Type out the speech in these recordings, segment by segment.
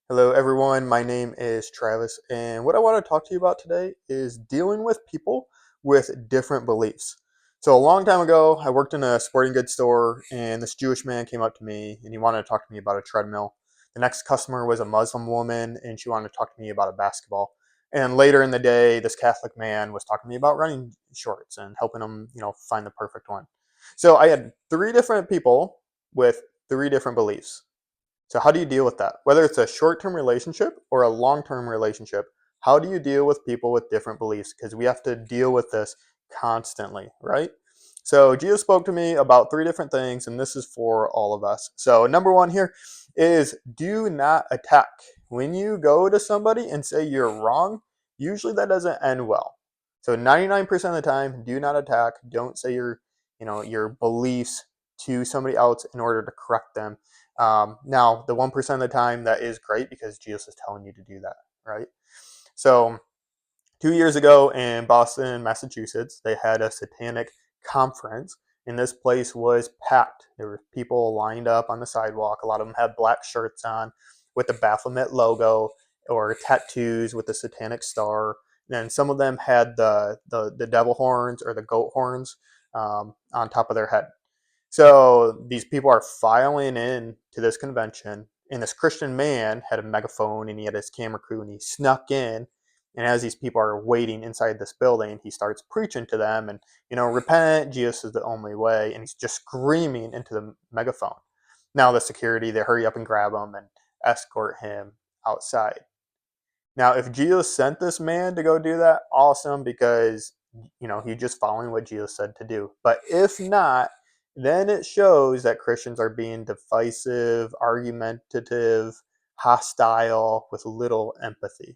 Hello, everyone. My name is Travis, and what I want to talk to you about today is dealing with people with different beliefs. So, a long time ago, I worked in a sporting goods store, and this Jewish man came up to me and he wanted to talk to me about a treadmill. The next customer was a Muslim woman, and she wanted to talk to me about a basketball. And later in the day, this Catholic man was talking to me about running shorts and helping him, find the perfect one. So, I had three different people with three different beliefs. So how do you deal with that? Whether it's a short-term relationship or a long-term relationship, how do you deal with people with different beliefs? Because we have to deal with this constantly, right? So Jesus spoke to me about three different things, and this is for all of us. So number one here is do not attack. When you go to somebody and say you're wrong, usually that doesn't end well. So 99% of the time, do not attack. Don't say your beliefs to somebody else in order to correct them. Now, the 1% of the time, that is great because Jesus is telling you to do that, right? So, 2 years ago in Boston, Massachusetts, they had a satanic conference, and this place was packed. There were people lined up on the sidewalk. A lot of them had black shirts on with the Baphomet logo or tattoos with the satanic star. And some of them had the devil horns or the goat horns on top of their head. So these people are filing in to this convention, and this Christian man had a megaphone and he had his camera crew and he snuck in. And as these people are waiting inside this building, he starts preaching to them and, repent, Jesus is the only way. And he's just screaming into the megaphone. Now the security, they hurry up and grab him and escort him outside. Now, if Jesus sent this man to go do that, awesome, because he's just following what Jesus said to do. But if not, then it shows that Christians are being divisive, argumentative, hostile, with little empathy.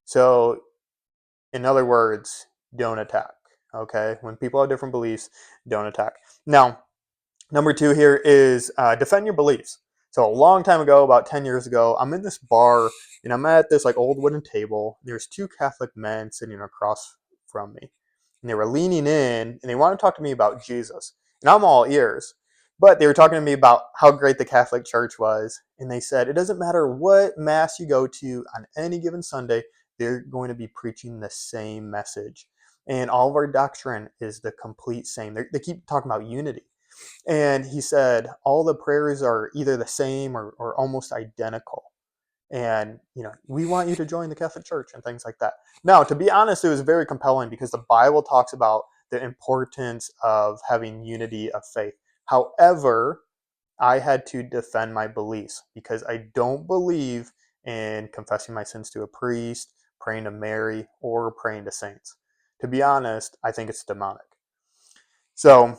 So, in other words, don't attack. Okay, when people have different beliefs, don't attack. Now, number two here is defend your beliefs. So a long time ago, about 10 years ago, I'm in this bar and I'm at this like old wooden table. There's two Catholic men sitting across from me. And they were leaning in and they want to talk to me about Jesus. And I'm all ears. But they were talking to me about how great the Catholic Church was. And they said, it doesn't matter what mass you go to on any given Sunday, they're going to be preaching the same message. And all of our doctrine is the complete same. They keep talking about unity. And he said all the prayers are either the same or almost identical. And, we want you to join the Catholic Church and things like that. Now, to be honest, it was very compelling because the Bible talks about the importance of having unity of faith. However, I had to defend my beliefs because I don't believe in confessing my sins to a priest, praying to Mary, or praying to saints. To be honest, I think it's demonic. So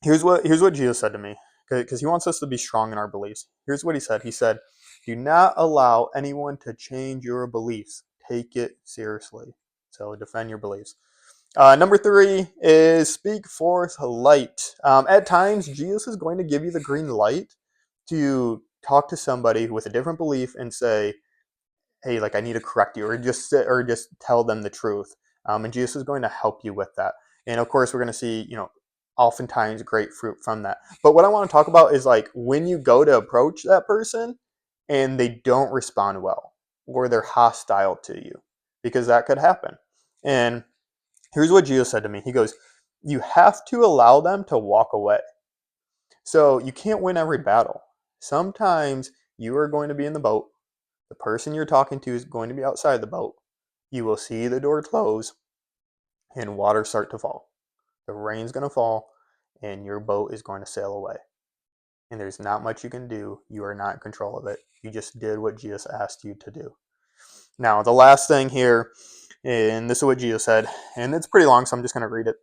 here's what Jesus said to me, because he wants us to be strong in our beliefs. Here's what he said. He said, "Do not allow anyone to change your beliefs. Take it seriously." So defend your beliefs. Number three is speak forth light. At times, Jesus is going to give you the green light to talk to somebody with a different belief and say, "Hey, like I need to correct you," or just sit, or just tell them the truth. And Jesus is going to help you with that. And of course, we're going to see, oftentimes great fruit from that. But what I want to talk about is like when you go to approach that person and they don't respond well, or they're hostile to you, because that could happen. And here's what Jesus said to me. He goes, "You have to allow them to walk away." So you can't win every battle. Sometimes you are going to be in the boat. The person you're talking to is going to be outside the boat. You will see the door close and water start to fall. The rain's going to fall and your boat is going to sail away. And there's not much you can do. You are not in control of it. You just did what Jesus asked you to do. Now, the last thing here, and this is what Jesus said, and it's pretty long, so I'm just going to read it.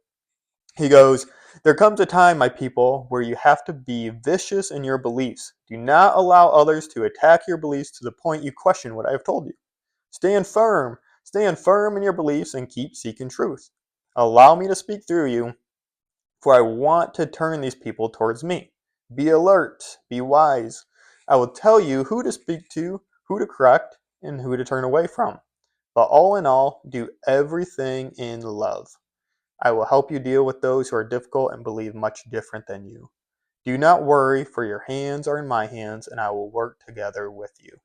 He goes, "There comes a time, my people, where you have to be vicious in your beliefs. Do not allow others to attack your beliefs to the point you question what I have told you. Stand firm. Stand firm in your beliefs and keep seeking truth. Allow me to speak through you, for I want to turn these people towards me. Be alert. Be wise. I will tell you who to speak to, who to correct, and who to turn away from. But all in all, do everything in love. I will help you deal with those who are difficult and believe much different than you. Do not worry, for your hands are in my hands, and I will work together with you."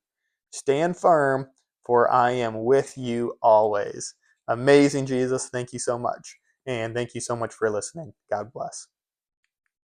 Stand firm, for I am with you always. Amazing, Jesus. Thank you so much. And thank you so much for listening. God bless.